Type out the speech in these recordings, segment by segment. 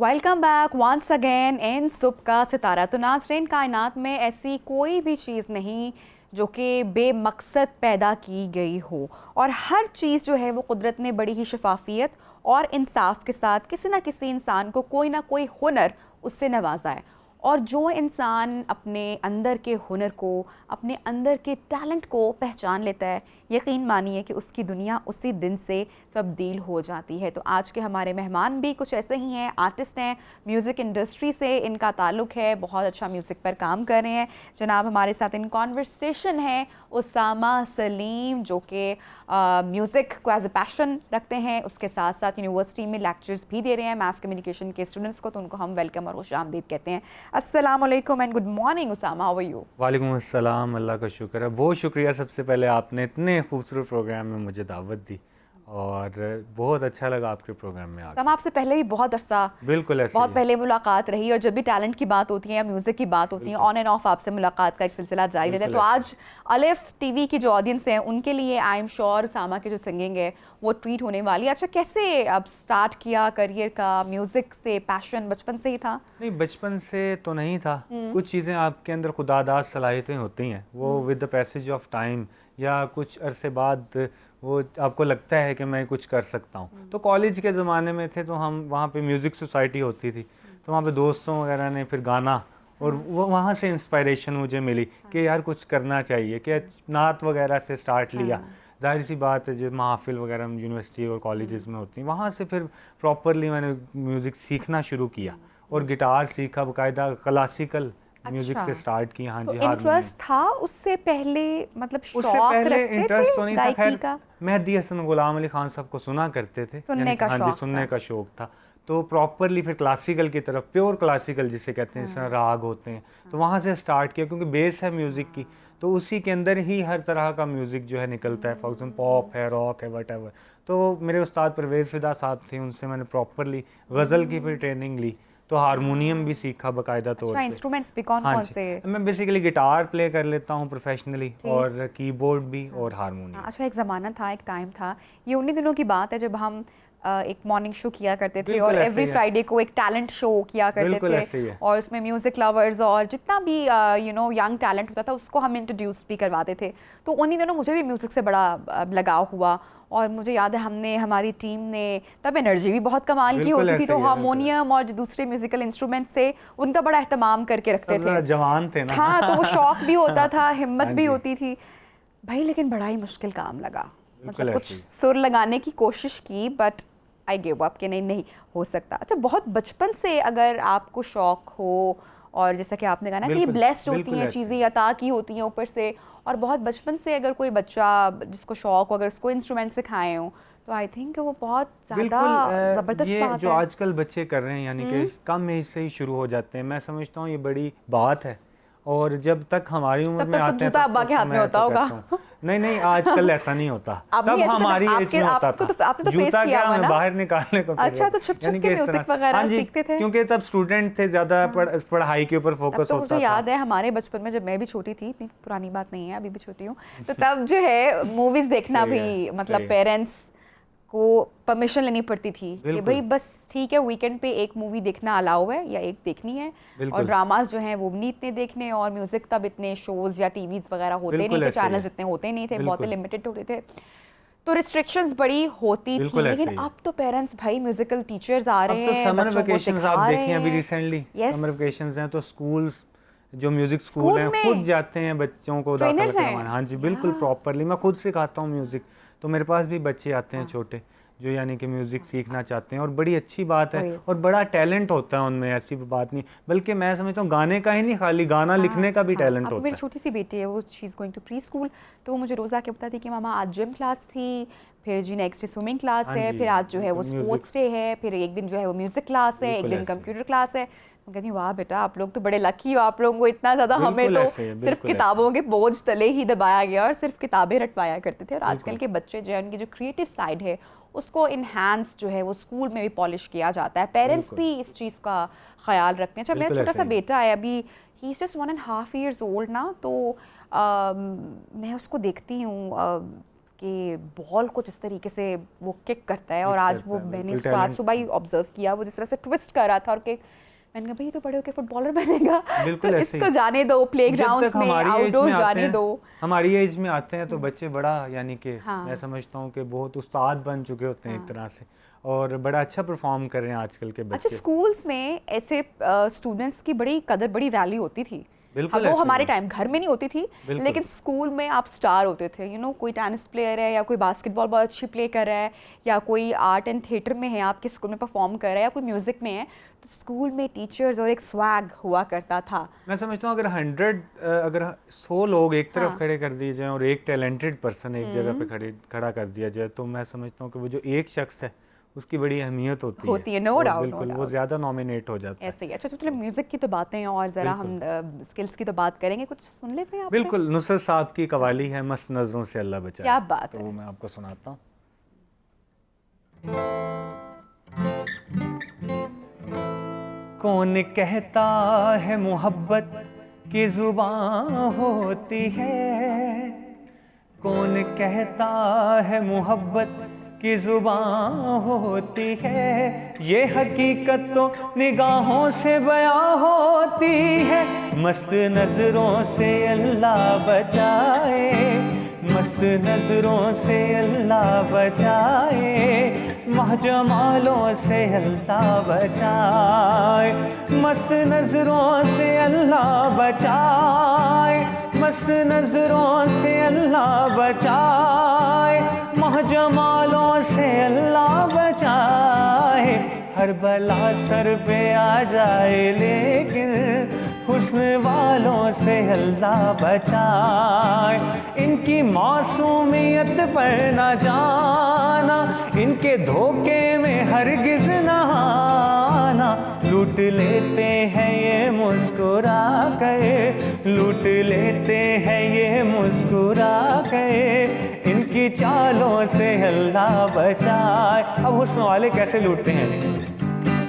Welcome back once again in Subah Ka सितारा। तो नाज़रीन, कायनात में ऐसी कोई भी चीज़ नहीं जो कि बेमकसद पैदा की गई हो, और हर चीज़ जो है वो कुदरत ने बड़ी ही शफाफियत और इंसाफ के साथ किसी ना किसी इंसान को कोई ना कोई हुनर उससे नवाजा है। और जो इंसान अपने अंदर के हुनर को, अपने अंदर के टैलेंट को पहचान लेता है, यकीन मानिए कि उसकी दुनिया उसी दिन से तब्दील हो जाती है। तो आज के हमारे मेहमान भी कुछ ऐसे ही हैं, आर्टिस्ट हैं, म्यूज़िक इंडस्ट्री से इनका ताल्लुक़ है, बहुत अच्छा म्यूज़िक पर काम कर रहे हैं। जनाब हमारे साथ इन कॉन्वर्सेशन है उसामा सलीम, जो कि म्यूज़िक को एज ए पैशन रखते हैं, उसके साथ साथ यूनिवर्सिटी में लेक्चर्स भी दे रहे हैं मास कम्युनिकेशन के स्टूडेंट्स को, तो उनको हम वेलकम और खुशामदीद कहते हैं। अस्सलाम वालेकुम and good morning Usama, how are you? वालेकुम अस्सलाम, अल्लाह का शुक्र है। बहुत शुक्रिया सबसे पहले, आपने इतने खूबसूरत प्रोग्राम में मुझे दावत दी और बहुत अच्छा लगा आपके प्रोग्राम में आकर। हम आपसे पहले भी बहुत अरसा, बिल्कुल ऐसे बहुत ही पहले मुलाकात रही, और जब भी टैलेंट की बात होती है या म्यूज़िक की बात होती है, ऑन एंड ऑफ आपसे मुलाकात का एक सिलसिला जारी रहता है। तो आज अलिफ टीवी की जो ऑडियंस है उनके लिए आई एम श्योर उसामा की जो सिंगिंग है वो ट्रीट होने वाली है। अच्छा, कैसे अब स्टार्ट किया करियर का? म्यूज़िक से पैशन बचपन से ही था? नहीं, बचपन से तो नहीं था। कुछ चीज़ें आपके अंदर खुदादाद सलाहियतें होती हैं, वो with the passage of time या कुछ अरसे बाद वो आपको लगता है कि मैं कुछ कर सकता हूँ। तो कॉलेज के ज़माने में थे तो हम वहाँ पे म्यूज़िक सोसाइटी होती थी, तो वहाँ पे दोस्तों वगैरह ने फिर गाना, और वो वहाँ से इंस्पायरेशन मुझे मिली कि यार कुछ करना चाहिए, कि नात वगैरह से स्टार्ट लिया। जाहिर सी बात है, जो महफिल वगैरह यूनिवर्सिटी और कॉलेजेस में होती हैं, वहाँ से फिर प्रॉपरली मैंने म्यूज़िक सीखना शुरू किया और गिटार सीखा, बाकायदा क्लासिकल म्यूजिक से स्टार्ट किया। हाँ तो जी, इंटरेस्ट था उससे पहले, मतलब उससे शौक पहले रखते इंटरेस्ट थे तो नहीं था। खैर का? मेहदी हसन गुलाम अली खान साहब को सुना करते थे, सुनने का हाँ जी, शौक सुनने था। का शौक था। तो प्रॉपरली फिर क्लासिकल की तरफ, प्योर क्लासिकल जिसे कहते हैं, जिस तरह राग होते हैं, तो वहाँ से स्टार्ट किया, क्योंकि बेस है म्यूज़िक की, तो उसी के अंदर ही हर तरह का म्यूज़िक जो है निकलता है। फॉर एग्जाम्पल पॉप है, रॉक है, वट एवर। तो मेरे उस्ताद परवेज़ फिदा साहब थे, उनसे मैंने प्रॉपरली गज़ल की फिर ट्रेनिंग ली, तो हारमोनियम भी सीखा बाकायदा तौर पे। इंस्ट्रूमेंट्स भी कौन हाँ कौन जी, से? मैं बेसिकली गिटार प्ले कर लेता हूँ प्रोफेशनली, और कीबोर्ड भी और हारमोनियम। अच्छा, एक ज़माना था, एक टाइम था, ये उन्हीं दिनों की बात है जब हम एक मॉर्निंग शो किया करते थे, और एवरी फ्राइडे को एक टैलेंट शो किया करते थे, और उसमें म्यूज़िक लवर्स और जितना भी यंग टैलेंट होता था उसको हम इंट्रोड्यूस भी करवाते थे। तो उन्हीं दिनों मुझे भी म्यूज़िक से बड़ा लगाव हुआ, और मुझे याद है हमारी टीम ने तब एनर्जी भी बहुत कमाल की होती थी, तो हारमोनियम और जो दूसरे म्यूजिकल इंस्ट्रूमेंट्स थे उनका बड़ा एहतमाम करके रखते थे। जवान थे ना। हाँ, तो वो शौक भी होता था, हिम्मत भी होती थी भाई, लेकिन बड़ा ही मुश्किल काम लगा। मतलब कुछ सुर लगाने की कोशिश की, बट आई गिव अप कि नहीं हो सकता। अच्छा, बहुत बचपन से अगर आपको शौक हो, और जैसा कि आपने कहा ना कि ये ब्लेस्ड होती हैं चीज़ें, अता की होती हैं ऊपर से, और बहुत बचपन से अगर कोई बच्चा जिसको शौक हो, अगर उसको इंस्ट्रूमेंट सिखाए हों, तो आई थिंक वो बहुत ज़्यादा ज़बरदस्त ये बात जो है। आजकल बच्चे कर रहे हैं, यानी कि कम एज से ही शुरू हो जाते हैं, मैं समझता हूँ ये बड़ी बात है। और जब तक हमारी उम्र में आते हैं, जूता अब्बा के हाथ में होता होगा। नहीं, आजकल ऐसा नहीं होता। तब हमारी एज में होता था। जूता क्या, हमें बाहर निकालने को। अच्छा, तो छुप छुप के म्यूजिक वगैरह सीखते थे? क्योंकि तब स्टूडेंट थे, ज्यादा पढ़ाई के ऊपर फोकस होता था। मुझे याद है हमारे बचपन में, जब मैं भी छोटी थी, इतनी पुरानी बात नहीं है, अभी भी छोटी हूँ, तो तब जो है मूवीज देखना भी, मतलब पेरेंट्स को परमिशन लेनी पड़ती थी कि भाई बस ठीक है, वीकेंड पे एक मूवी देखना अलाउ है या एक देखनी है, और ड्रामास जो हैं वो भी नहीं इतने देखने, और म्यूजिक तब इतने शोज या टीवीज वगैरह होते नहीं थे, चैनल्स इतने होते नहीं थे, बहुत लिमिटेड होते थे, तो रिस्ट्रिक्शंस बड़ी होती थी। लेकिन अब तो पेरेंट्स भाई म्यूजिकल टीचर्स आ रहे हैं, समर वेकेशंस आप देखें, अभी रिसेंटली समर वेकेशंस हैं, तो स्कूल्स जो म्यूजिक स्कूल हैं खुद जाते हैं बच्चों को दाखिला करवाने। हाँ जी, बिल्कुल प्रॉपरली मैं खुद सिखाता हूँ म्यूजिक, तो मेरे पास भी बच्चे आते हैं छोटे, जो यानी कि म्यूज़िक सीखना चाहते हैं, और बड़ी अच्छी बात है, और बड़ा टैलेंट होता है उनमें, ऐसी बात नहीं, बल्कि मैं समझता हूँ गाने का ही नहीं, खाली गाना लिखने का भी टैलेंट होता है। मेरी छोटी सी बेटी है, वो she is going to preschool, तो वो मुझे रोज़ आके बताती कि मामा आज जिम क्लास थी, फिर जी नेक्स्ट डे स्विमिंग क्लास है, फिर आज जो है वो स्पोर्ट्स डे है, फिर एक दिन जो है वो म्यूज़िक क्लास है, एक दिन कंप्यूटर क्लास है। मैं कहती हूँ वाह बेटा, आप लोग तो बड़े लकी हो, आप लोगों को इतना ज़्यादा, हमें तो सिर्फ किताबों के बोझ तले ही दबाया गया और सिर्फ किताबें रटवाया करते थे। और आजकल के बच्चे जो है, उनकी जो क्रिएटिव साइड है उसको इन्हांस जो है वो स्कूल में भी पॉलिश किया जाता है, पेरेंट्स भी इस चीज़ का ख्याल रखते हैं। अच्छा, मेरा छोटा सा बेटा है अभी, he is just 1.5 years old ना, तो मैं उसको देखती हूँ, कि बॉल को जिस तरीके से वो किक करता है, और आज वो मैंने उसको आज सुबह ही ऑब्जर्व किया, वो जिस तरह से ट्विस्ट कर रहा था और किक, मैंने कहा भाई तो बड़े होके फुटबॉलर बनेगा। बिल्कुल तो ऐसे इसको ही। जाने दो, प्लेग्राउंड्स में, आउटडोर जाने दो। हमारी एज में आते हैं तो बच्चे बड़ा, यानी कि हाँ। मैं समझता हूँ कि बहुत उस्ताद बन चुके होते हैं एक तरह से, और बड़ा अच्छा परफॉर्म कर रहे हैं आजकल के अच्छा, बच्चे। स्कूल्स में ऐसे स्टूडेंट्स की बड़ी कदर, बड़ी वैल्यू होती थी। बिल्कुल वो ऐसे हमारे ही। टाइम घर में नहीं होती थी, बिल्कुल। लेकिन स्कूल में आप स्टार होते थे। कोई टेनिस प्लेयर है, या कोई बास्केटबॉल बहुत अच्छी प्ले कर रहा है, या कोई आर्ट एंड थिएटर में है, आपके स्कूल में परफॉर्म कर रहा है, या कोई म्यूजिक में है, तो स्कूल में टीचर्स और एक स्वैग हुआ करता था। मैं समझता हूँ अगर 100 लोग एक तरफ हाँ। खड़े कर दिए जाएं और एक टैलेंटेड पर्सन एक जगह पे खड़ा कर दिया जाए, तो मैं समझता हूँ कि वो जो एक शख्स है उसकी बड़ी अहमियत होती है। नो और डाउट, बिल्कुल वो ज़्यादा नॉमिनेट हो जाता है। ऐसे ही। अच्छा, चलो म्यूजिक की तो बातें हैं, और ज़रा हम स्किल्स की तो बात करेंगे, कुछ सुन लेते हैं आपसे। बिल्कुल, नुसरत साहब की कवाली है मस्त नज़रों से अल्लाह बचाए, क्या बात तो है। वो मैं आपको सुनाता हूँ। कौन कहता है मोहब्बत की जुबान होती है, कौन कहता है मोहब्बत की जुबान होती है, ये हकीकत तो निगाहों से बयां होती है। मस्त नजरों से अल्लाह बचाए, मस्त नजरों से अल्लाह बचाए, महजमालों से अल्लाह बचाए, मस्त नजरों से अल्लाह बचाए, मस्त नजरों से अल्लाह बचाए, महजमालों से अल्लाह बचाए। हर बला सर पे आ जाए लेकिन हुस्न वालों से अल्लाह बचाए। इनकी मासूमियत पर ना जाना, इनके धोखे में हरगिज़ न आना, लूट लेते हैं ये मुस्कुरा कर, लूट लेते हैं ये मुस्कुरा कर, इनकी चालों से अल्लाह बचाए। अब हुस्न वाले कैसे लूटते हैं?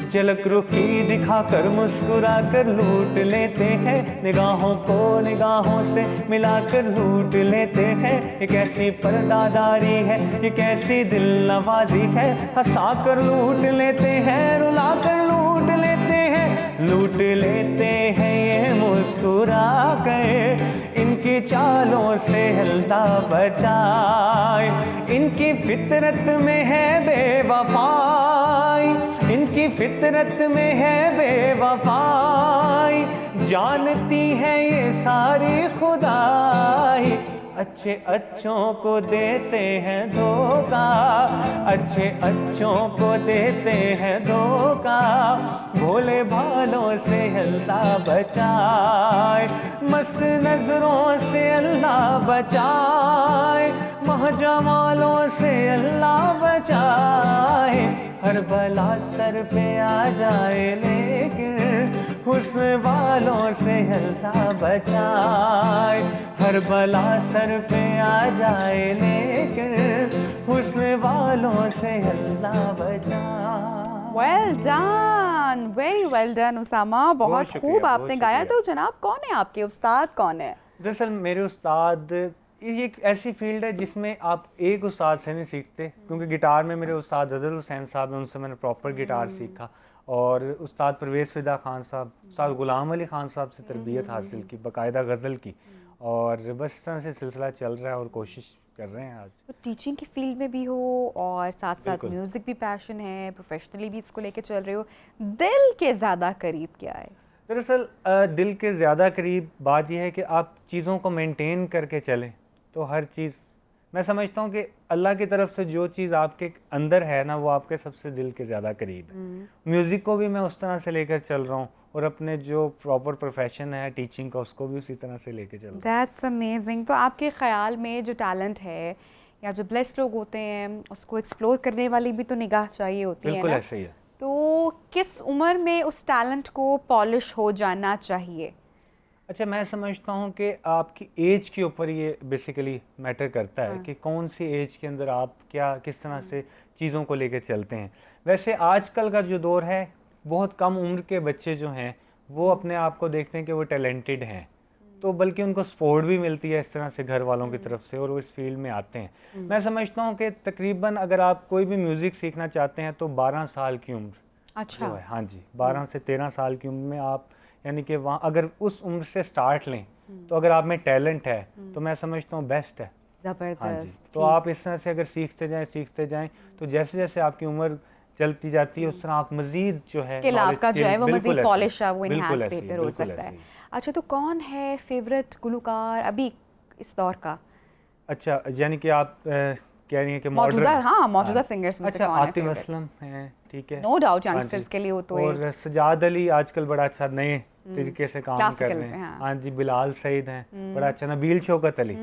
झलक रुखी दिखाकर मुस्कुरा कर लूट लेते हैं, निगाहों को निगाहों से मिलाकर लूट लेते हैं। ये कैसी पर्दादारी है, ये कैसी दिल नवाजी है, हंसा कर लूट लेते हैं, रुला कर लूट लेते हैं, लूट लेते हैं ये मुस्कुरा कर, इनकी चालों से अल्लाह बचाए। इनकी फितरत में है बेवफाई, इनकी फितरत में है बेवफाई, जानती है ये सारी खुदाई। अच्छे अच्छों को देते हैं धोखा, अच्छे अच्छों को देते हैं धोखा, भोले भालों से अल्लाह बचाए, मस्त नजरों से अल्लाह बचाए, महजमालों से अल्लाह बचाए। हर बला सर पे आ जाए लेकिन हुस्न वालों से अल्लाह बचाए। हर बला सर पे आ जाए लेकिन हुस्न वालों से अल्लाह बचाए। Well done, very well done Usama, बहुत खूब आपने गाया। तो जनाब कौन है आपके उस्ताद, कौन है? दरअसल मेरे उस्ताद, ये एक ऐसी फील्ड है जिसमें आप एक उस्ताद से नहीं सीखते, क्योंकि गिटार में मेरे उस्ताद अजहर हुसैन साहब हैं, उनसे मैंने प्रॉपर गिटार सीखा, और उस्ताद परवेज़ फ़िदा खान साहब, उस्ताद ग़ुलाम अली ख़ान साहब से तरबियत हासिल की, बाकायदा गज़ल की, और बस इस तरह से सिलसिला चल रहा है और कोशिश कर रहे हैं आज। तो टीचिंग की फील्ड में भी हो और साथ साथ म्यूज़िक भी पैशन है, प्रोफेशनली भी इसको लेके चल रहे हो, दिल के ज़्यादा करीब क्या है? दरअसल दिल के ज़्यादा करीब बात यह है कि आप चीज़ों को मेंटेन करके चलें, तो हर चीज़, मैं समझता हूँ कि अल्लाह की तरफ से जो चीज़ आपके अंदर है ना, वो आपके सबसे दिल के ज़्यादा करीब है। म्यूज़िक को भी मैं उस तरह से लेकर चल रहा हूँ, और अपने जो प्रॉपर प्रोफेशन है टीचिंग का, उसको भी उसी तरह से लेके चल रहा हूँ। That's amazing. तो आपके ख़्याल में जो टैलेंट है या जो ब्लेस्ड लोग होते हैं, उसको एक्सप्लोर करने वाली भी तो निगाह चाहिए होती है ना? बिल्कुल ऐसे ही है। तो किस उम्र में उस टैलेंट को पॉलिश हो जाना चाहिए? अच्छा, मैं समझता हूँ कि आपकी एज के ऊपर ये बेसिकली मैटर करता है कि कौन सी एज के अंदर आप किस तरह से चीज़ों को लेकर चलते हैं। वैसे आजकल का जो दौर है, बहुत कम उम्र के बच्चे जो हैं वो अपने आप को देखते हैं कि वो टैलेंटेड हैं, तो बल्कि उनको सपोर्ट भी मिलती है इस तरह से घर वालों की तरफ से, और वो इस फील्ड में आते हैं। मैं समझता हूँ कि तकरीबन अगर आप कोई भी म्यूज़िक सीखना चाहते हैं तो 12 साल की उम्र अच्छा। जो है, हाँ जी, 12 से 13 साल की उम्र में आप, यानी कि वहाँ अगर उस उम्र से स्टार्ट लें तो अगर आप में टैलेंट है तो मैं समझता हूँ बेस्ट है। हाँ जी, ज़बरदस्त। तो आप इस तरह से अगर सीखते जाएं तो जैसे जैसे आपकी उम्र चलती जाती है उस तरह आप मज़ीद जो है स्किल आपका जो है वो बिल्कुल मज़ीद ऐसे ही, पॉलिश है, वो बिल्कुल इन्हांस ऐसे ही, बेहतर हो बिल्कुल सकता ऐसे है। ही। अच्छा, तो कौन है फेवरेट गुलकार अभी इस दौर का? अच्छा, यानी कि आप कह रही हैं कि मौजूदा, मॉडर्न। हाँ, मौजूदा हाँ, सिंगर्स में से अच्छा, कौन है आतिफ फेवरेट? असलम है, ठीक है, नो डाउट हाँ यंगस्टर्स जी, के लिए वो तो एक और सजाद अली आजकल बड़ा अच्छा नए तरीके से काम कर क्लासिकल रहे पे, हैं। हाँ। हाँ जी, बिलाल सईद हैं, बड़ा अच्छा, नबील शौकत अली,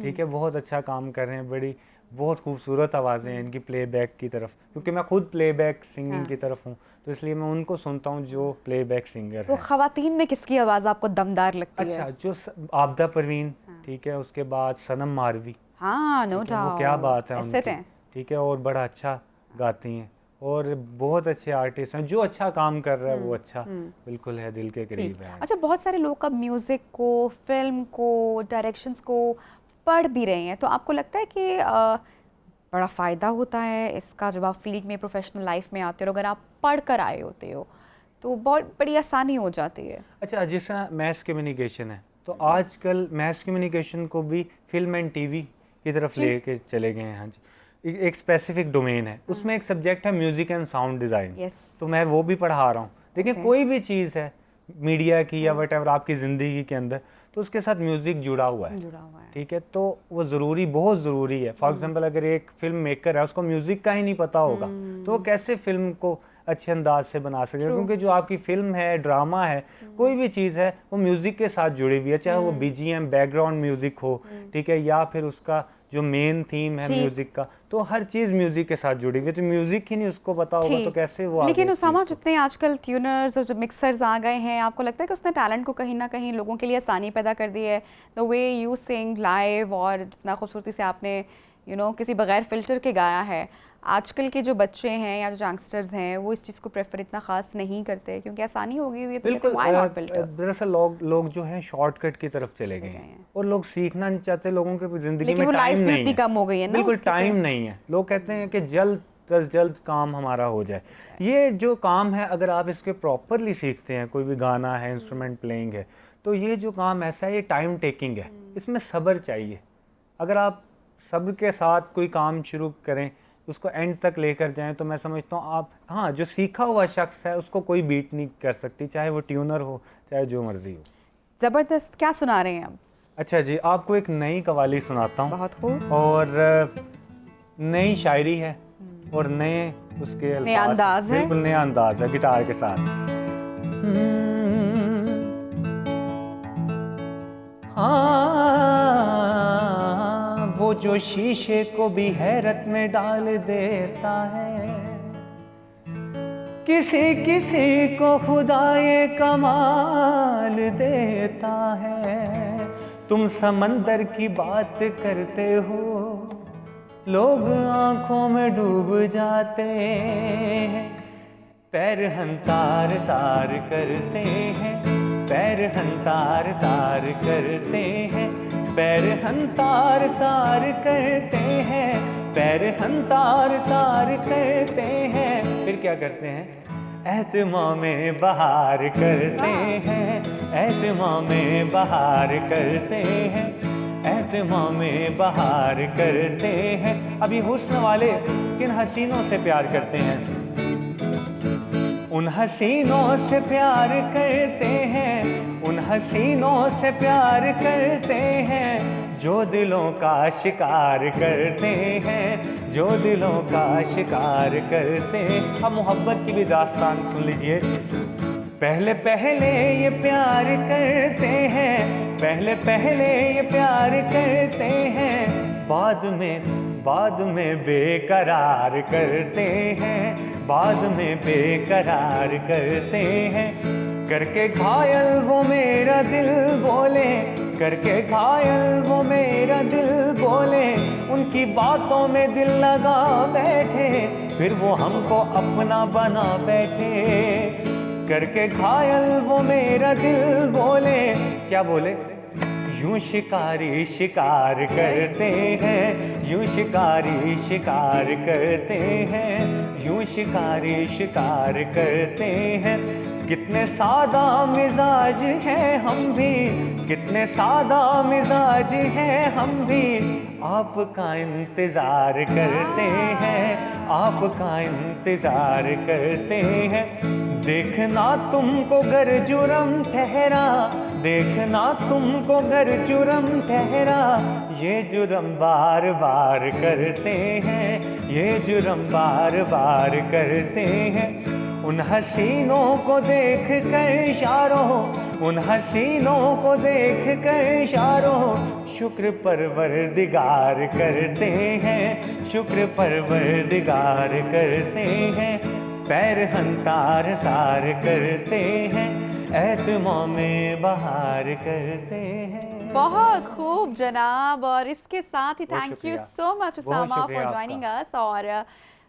ठीक है, बहुत अच्छा काम कर रहे हैं, बड़ी बहुत खूबसूरत आवाज़ें हैं इनकी प्लेबैक की तरफ, क्योंकि मैं खुद प्लेबैक सिंगिंग हाँ। की तरफ हूँ, तो इसलिए मैं उनको सुनता हूँ जो प्लेबैक सिंगर तो हैं। खवातीन में किसकी आवाज़ आपको दमदार लगती है? अच्छा, जो आबदा परवीन, ठीक है, उसके बाद सनम मारवी, हाँ, नो ठीक है, वो डाउट क्या बात है एसेट उनकी, हैं। ठीक है, और बड़ा अच्छा गाती हैं, और बहुत अच्छे आर्टिस्ट हैं, जो अच्छा काम कर रहा है वो अच्छा बिल्कुल है, दिल के ठीक। करीब है। अच्छा, बहुत सारे लोग अब म्यूज़िक को, फिल्म को, डायरेक्शंस को पढ़ भी रहे हैं, तो आपको लगता है कि बड़ा फ़ायदा होता है इसका जब आप फील्ड में, प्रोफेशनल लाइफ में आते हो, अगर आप पढ़ कर आए होते हो तो बहुत बड़ी आसानी हो जाती है? अच्छा, जिस तरह मैस कम्युनिकेशन है, तो आजकल मैस कम्युनिकेशन को भी फिल्म एंड टीवी की तरफ जी। लेके चले गए हैं। हाँ जी, एक स्पेसिफिक डोमेन है, उसमें एक सब्जेक्ट है music and sound design, yes. तो मैं वो भी पढ़ा रहा हूँ। देखिए, ओके। कोई भी चीज़ है मीडिया की या वट आपकी ज़िंदगी के अंदर, तो उसके साथ म्यूज़िक जुड़ा हुआ है, जुड़ा हुआ है। ठीक है, तो वो ज़रूरी, बहुत ज़रूरी है। फॉर एग्जांपल, अगर एक फिल्म मेकर है, उसको म्यूज़िक का ही नहीं पता होगा तो वो कैसे फिल्म को अच्छे अंदाज से बना सकेगा, क्योंकि जो आपकी फिल्म है, ड्रामा है, कोई भी चीज़ है, वो म्यूज़िक के साथ जुड़ी हुई है, चाहे वो बीजीएम बैकग्राउंड म्यूज़िक हो, ठीक है, या फिर उसका जो मेन थीम है ठीक। म्यूज़िक का, तो हर चीज़ म्यूज़िक के साथ जुड़ी हुई है, तो म्यूज़िक ही नहीं उसको पता होगा तो कैसे वो आगे लेकिन इस उसामा, चीज़ को। जितने आजकल ट्यूनर्स और जो मिक्सर्स आ गए हैं, आपको लगता है कि उसने टैलेंट को कहीं ना कहीं लोगों के लिए आसानी पैदा कर दी है? The way you sing live, और जितना खूबसूरती से आपने किसी बगैर फ़िल्टर के गाया है, आजकल के जो बच्चे हैं या जो यंगस्टर्स हैं वो इस चीज़ को प्रेफर इतना ख़ास नहीं करते क्योंकि आसानी हो गई हुई है, तो कहते हैं व्हाई नॉट फ़िल्टर। दरअसल लोग जो हैं शॉर्टकट की तरफ चले गए हैं, और लोग सीखना नहीं चाहते, लोगों के ज़िंदगी लेकिन में वो टाइम लाइफ भी नहीं उतनी है, कम हो गई है ना बिल्कुल उसकी टाइम पे। नहीं है। लोग कहते हैं कि जल्द से जल्द काम हमारा हो जाए। ये जो काम है, अगर आप इसके प्रॉपरली सीखते हैं, कोई भी गाना है, इंस्ट्रूमेंट प्लेइंग है, तो ये जो काम ऐसा है, ये टाइम टेकिंग है, इसमें सब्र चाहिए। अगर आप सब्र के साथ कोई काम शुरू करें, उसको एंड तक लेकर जाएं, तो मैं समझता हूँ आप, हाँ, जो सीखा हुआ शख्स है उसको कोई बीट नहीं कर सकती, चाहे वो ट्यूनर हो, चाहे जो मर्जी हो। ज़बरदस्त। क्या सुना रहे हैं अब? अच्छा जी, आपको एक नई कवाली सुनाता हूँ, बहुत खूब। और नई शायरी है और नए उसके नया अल्फाज, अंदाज है। बिल्कुल नया अंदाज है गिटार के साथ। हाँ, वो जो शीशे को भी हैरत में डाल देता है, किसी किसी को खुदाए कमाल देता है। तुम समंदर की बात करते हो, लोग आंखों में डूब जाते हैं, पैर हंतार तार करते हैं, पैर हंतार तार करते हैं, पैर हंतार तार करते हैं, पैर हंतार तार करते हैं। फिर क्या करते हैं? एहतिमाम में बहार करते हैं, एहतिमाम में बहार करते हैं, एहतिमाम में बहार करते हैं। अभी हुस्न वाले किन हसीनों से प्यार करते हैं? उन हसीनों से प्यार करते हैं, उन हसीनों से प्यार करते हैं, जो दिलों का शिकार करते हैं, जो दिलों का शिकार करते हैं। अब मोहब्बत की भी दास्तान सुन लीजिए। पहले पहले ये प्यार करते हैं, पहले पहले ये प्यार करते हैं, बाद में बेकरार करते हैं, बाद में बेकरार करते हैं। करके घायल वो मेरा दिल बोले, करके घायल वो मेरा दिल बोले, उनकी बातों में दिल लगा बैठे, फिर वो हमको अपना बना बैठे। करके घायल वो मेरा दिल बोले, क्या बोले? यूं शिकारी शिकार करते हैं, यूं शिकारी शिकार करते हैं, यूं शिकारी शिकार करते हैं। कितने सादा मिजाज हैं हम भी, कितने सादा मिजाज हैं हम भी, आपका इंतजार करते हैं, आपका इंतजार करते हैं। देखना तुमको गर जुर्म ठहरा, देखना तुमको गर जुर्म ठहरा, ये जुर्म बार बार करते हैं, ये जुर्म बार बार करते हैं। उन हसीनों को देख कर इशारों, उन हसीनों को देख कर इशारों, शुक्र परवरदिगार करते हैं, शुक्र परवरदिगार करते हैं। पैर हम तार तार करते हैं, एतमाम में बहार करते हैं। बहुत खूब जनाब, और इसके साथ ही बहुत थैंक यू शुक्रिया। सो मच उसामा शुक्रिया फॉर आपका। Joining us. और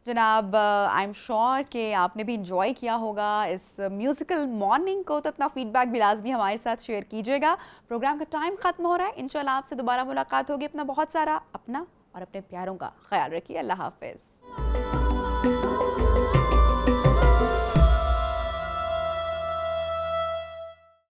जनाब आई एम श्योर कि आपने भी इंजॉय किया होगा इस म्यूज़िकल मॉर्निंग को, तो अपना फीडबैक भी लाजमी हमारे साथ शेयर कीजिएगा। प्रोग्राम का टाइम ख़त्म हो रहा है, इंशाल्लाह आपसे दोबारा मुलाकात होगी। अपना बहुत सारा अपना और अपने प्यारों का ख्याल रखिए। अल्लाह हाफ़िज़।